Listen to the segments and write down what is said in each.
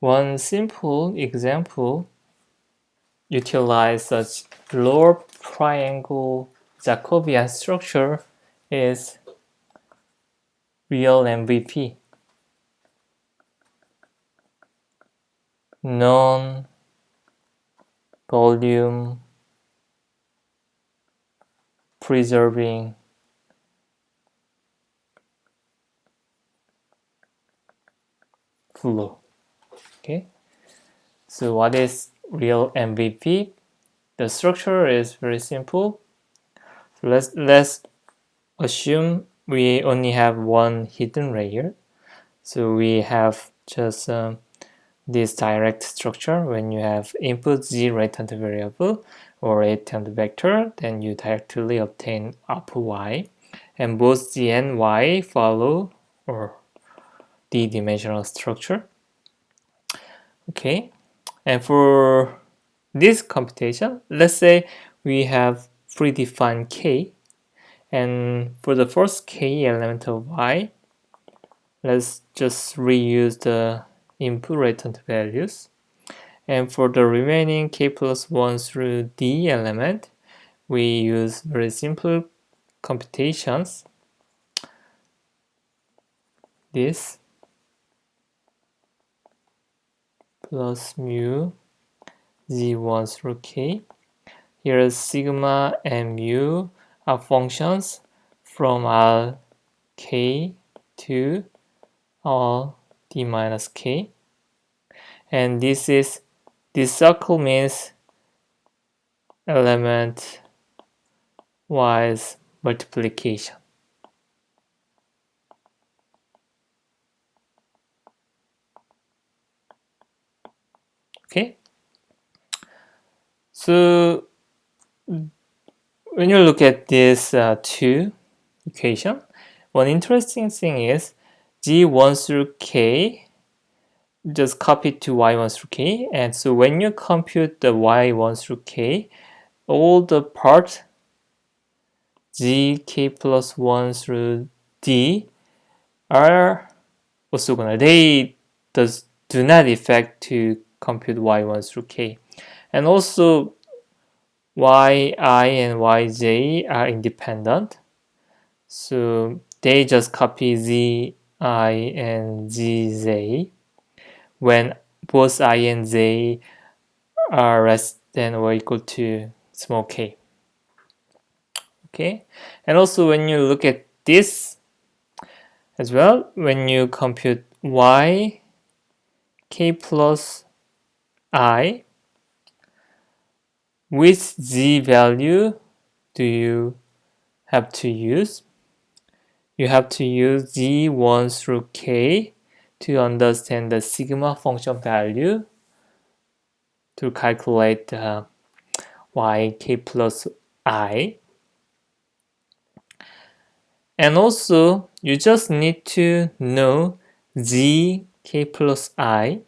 One simple example utilize such lower triangle Jacobian structure is real MVP, non-volume preserving flow. Okay, so what is real MVP? The structure is very simple. So let's assume we only have one hidden layer. So we have just this direct structure. When you have input z right-hand variable or right-hand vector, then you directly obtain output y, and both z and y follow or d-dimensional structure. Okay, and for this computation, let's say we have predefined k, and for the first k element of y, let's just reuse the input right-hand values. And for the remaining k plus 1 through d element, we use very simple computations. This plus mu z1 through k. Here is sigma and mu are functions from r k to r d minus k. And this circle means element wise multiplication. Okay, so when you look at this two equation, one interesting thing is g1 through k just copy to y1 through k, and so when you compute the y1 through k, all the part gk plus 1 through d are orthogonal. They do not affect to compute y1 through k. And also yi and yj are independent. So they just copy zi and zj when both I and j are less than or equal to small k. Okay, and also when you look at this as well, when you compute y k plus I, which z value do you have to use? You have to use z1 through k to understand the sigma function value to calculate yk plus I. And also, you just need to know zk plus I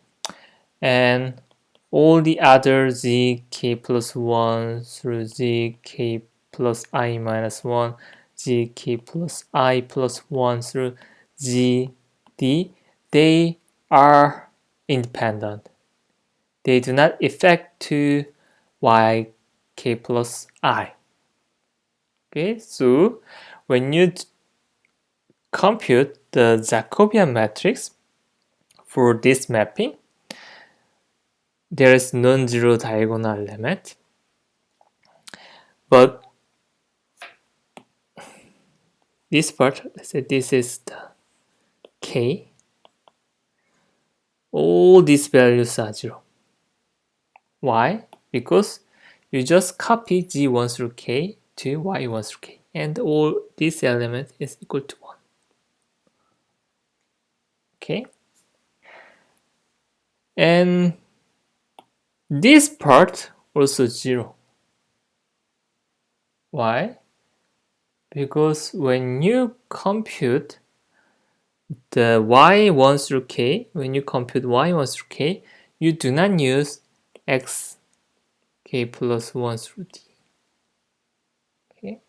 and all the other zk plus 1 through zk plus I minus 1, zk plus I plus 1 through zd, they are independent. They do not affect to yk plus I. Okay, so when you compute the Jacobian matrix for this mapping, there is non-zero diagonal element, but this part, let's say this is the k, all these values are 0. Why? Because you just copy g1 through k to y1 through k, and all this element is equal to 1. Okay, and this part also 0. Why? Because when you compute the y1 through k, when you compute y1 through k, you do not use x k plus 1 through d. Okay,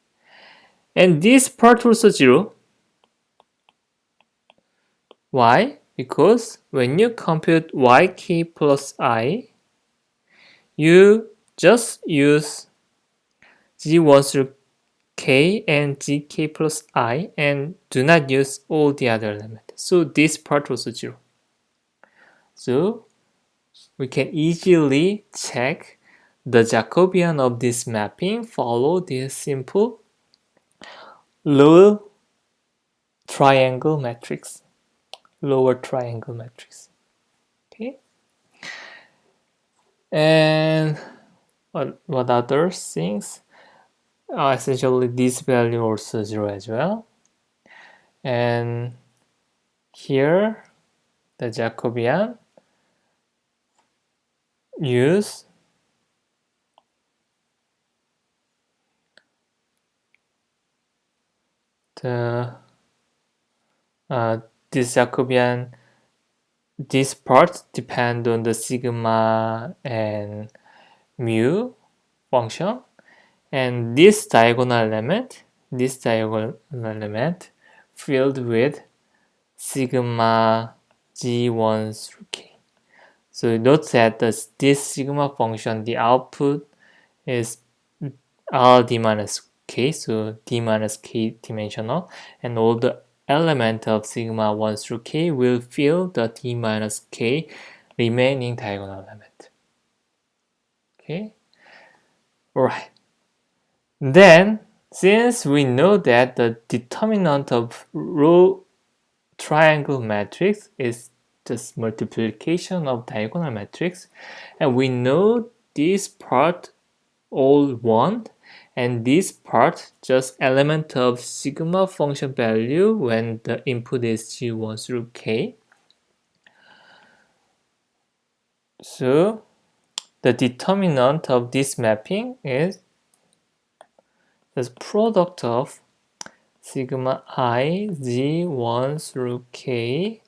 and this part also 0. Why? Because when you compute yk plus I, you just use g1 through k and gk plus I and do not use all the other elements. So this part was 0. So we can easily check the Jacobian of this mapping follow this simple lower triangle matrix. Okay. And what other things? Essentially this value also 0 as well. And here the Jacobian use the this Jacobian, this part depend on the sigma and mu function, and this diagonal element filled with sigma g1 through k. So note that this sigma function, the output is r d minus k, so d minus k dimensional, and all the element of sigma 1 through k will fill the d minus k remaining diagonal element. Okay, alright. Then, since we know that the determinant of row triangle matrix is just multiplication of diagonal matrix, and we know this part all 1, and this part just element of sigma function value when the input is g1 through k. So the determinant of this mapping is the product of sigma I g1 through k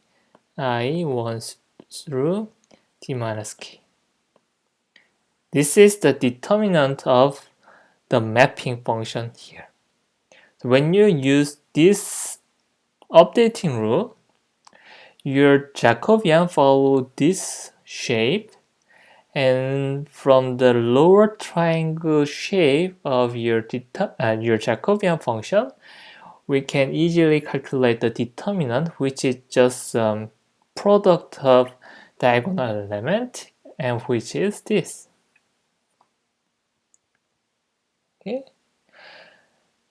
I1 through d minus k. This is the determinant of the mapping function here. So when you use this updating rule, your Jacobian follow this shape, and from the lower triangle shape of your Jacobian function, we can easily calculate the determinant, which is just product of diagonal element, and which is this. Okay.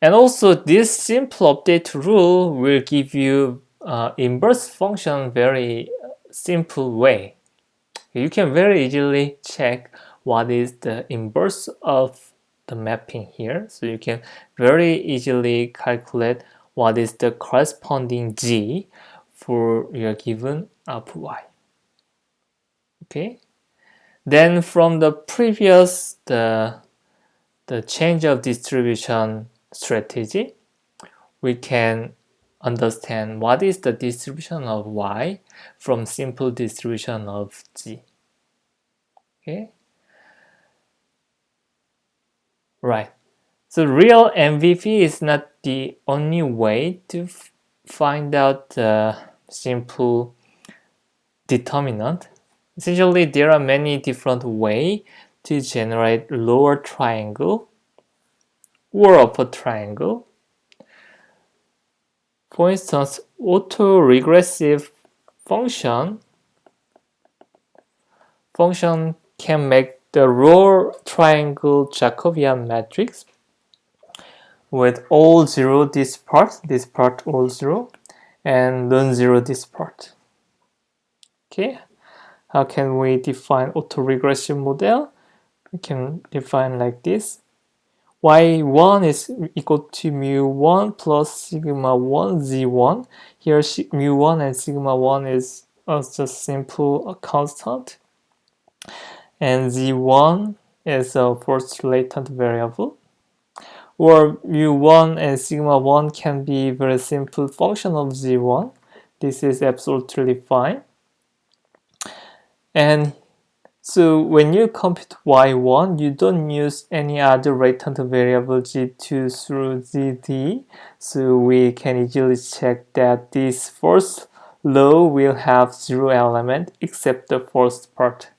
And also this simple update rule will give you inverse function very simple way. You can very easily check what is the inverse of the mapping here. So you can very easily calculate what is the corresponding g for your given output y. Okay. Then from the previous the change of distribution strategy, we can understand what is the distribution of y from simple distribution of g. Okay, right. So real MVP is not the only way to find out the simple determinant. Essentially, there are many different ways to generate lower triangle or upper triangle. For instance, autoregressive function can make the row triangle Jacobian matrix with all 0 this part all 0, and non-zero this part. Okay, how can we define autoregression model? We can define like this. Y1 is equal to mu1 plus sigma 1 z1. Here mu1 and sigma 1 is just simple constant, and z1 is a first latent variable. Or mu1 and sigma 1 can be very simple function of z1. This is absolutely fine. And so when you compute y1, you don't use any other latent variable g2 through zd. So we can easily check that this first row will have 0 element except the first part.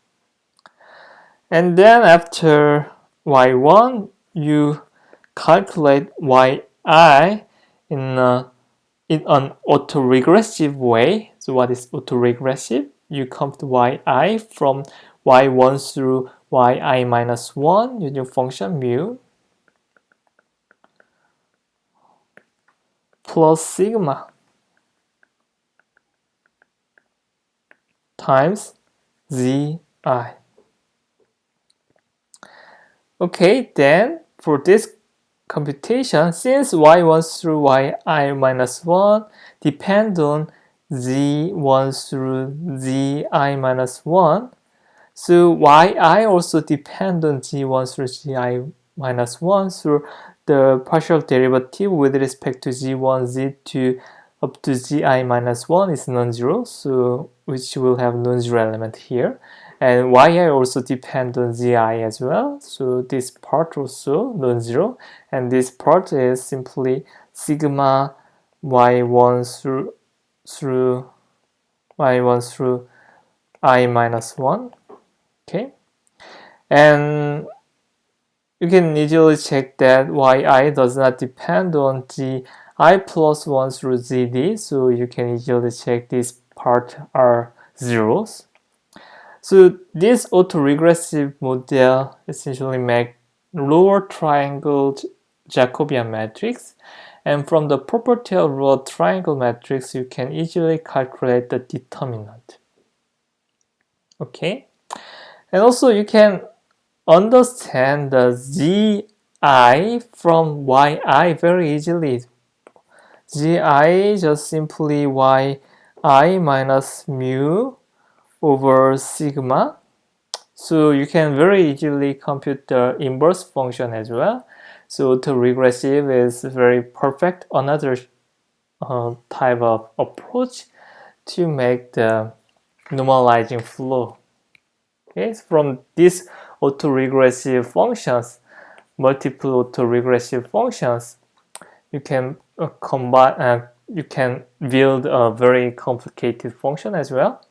And then after y1, you calculate yi in, in an autoregressive way. So what is autoregressive? You compute yi from y1 through yi minus 1 using function mu plus sigma times zi. Okay, then for this computation, since y1 through yi minus 1 depend on z1 through zi minus 1, so yi also depend on z1 through zi minus 1, so the partial derivative with respect to z1, z2 up to zi minus 1 is non-zero, so which will have non-zero element here. And yi also depend on zi as well, so this part also non-zero, and this part is simply sigma y1 through y1 through I minus 1. Okay, and you can easily check that yi does not depend on the I plus 1 through zd, so you can easily check this part are zeros. So this autoregressive model essentially make lower triangle Jacobian matrix, and from the property of lower triangle matrix you can easily calculate the determinant. Okay, and also you can understand the zi from yi very easily. Zi just simply yi minus mu over sigma. So you can very easily compute the inverse function as well. So autoregressive is very perfect, another type of approach to make the normalizing flow. Okay, so from these autoregressive functions, multiple autoregressive functions, you can combine, you can build a very complicated function as well.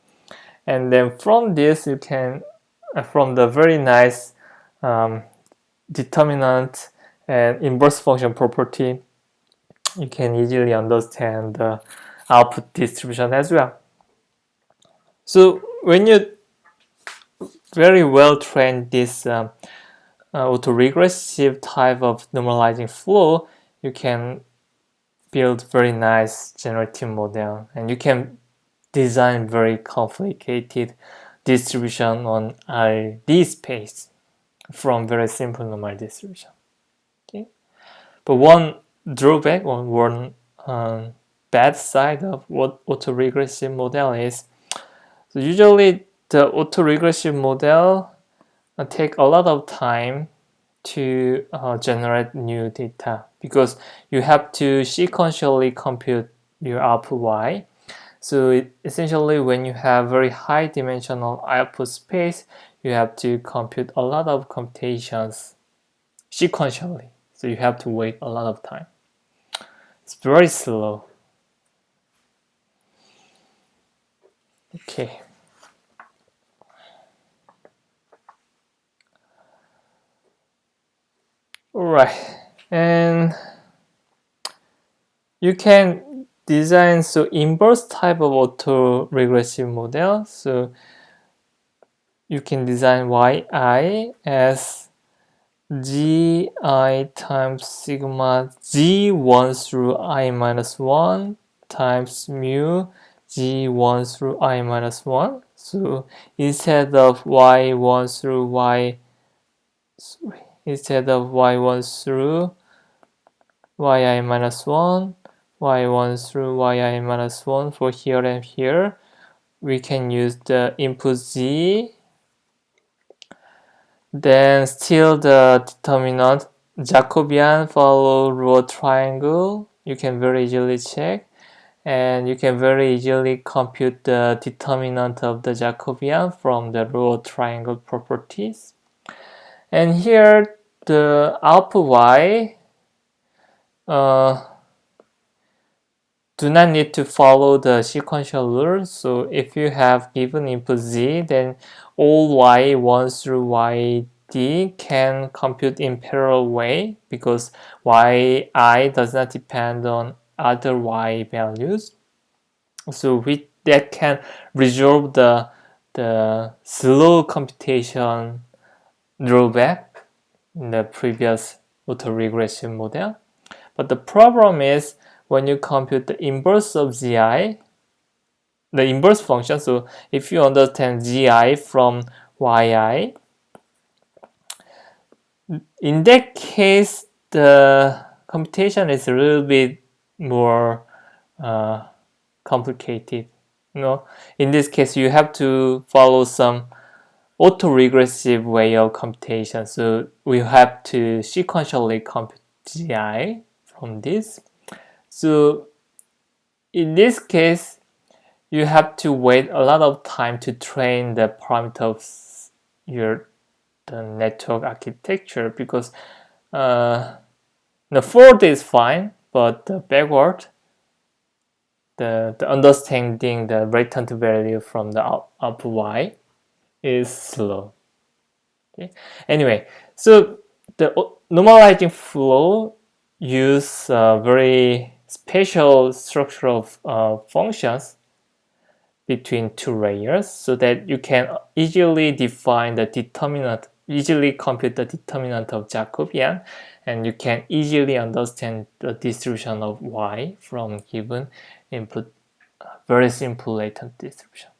And then from this, you can, from the very nice determinant and inverse function property, you can easily understand the output distribution as well. So when you very well train this autoregressive type of normalizing flow, you can build very nice generative model, and you can design very complicated distribution on RD space from very simple normal distribution. Okay, but one drawback or one bad side of what autoregressive model is, so usually the autoregressive model take a lot of time to generate new data because you have to sequentially compute your output y. So essentially when you have very high dimensional output space, you have to compute a lot of computations sequentially. So you have to wait a lot of time. It's very slow. Okay. Alright, and you can design so inverse type of autoregressive model. So you can design yi as gi times sigma g1 through I minus 1 times mu g1 through I minus 1. So instead of y1 through instead of y1 through yi minus 1, y1 through yi minus 1 for here and here, we can use the input z. Then still the determinant Jacobian follow row triangle. You can very easily check, and you can very easily compute the determinant of the Jacobian from the row triangle properties. And here the output y do not need to follow the sequential rule. So if you have given input z, then all y1 through yd can compute in parallel way, because yi does not depend on other y values. So that can resolve the slow computation drawback in the previous autoregression model. But the problem is when you compute the inverse of zi, the inverse function. So if you understand gi from yi, in that case, the computation is a little bit more complicated. In this case, you have to follow some autoregressive way of computation. So we have to sequentially compute gi from this. So in this case, you have to wait a lot of time to train the parameter of the network architecture, because the forward is fine, but the backward, the understanding the return to value from the output y is slow. Okay. Anyway, so the normalizing flow use very special structural functions between two layers, so that you can easily define the determinant, easily compute the determinant of Jacobian, and you can easily understand the distribution of y from given input, very simple latent distribution.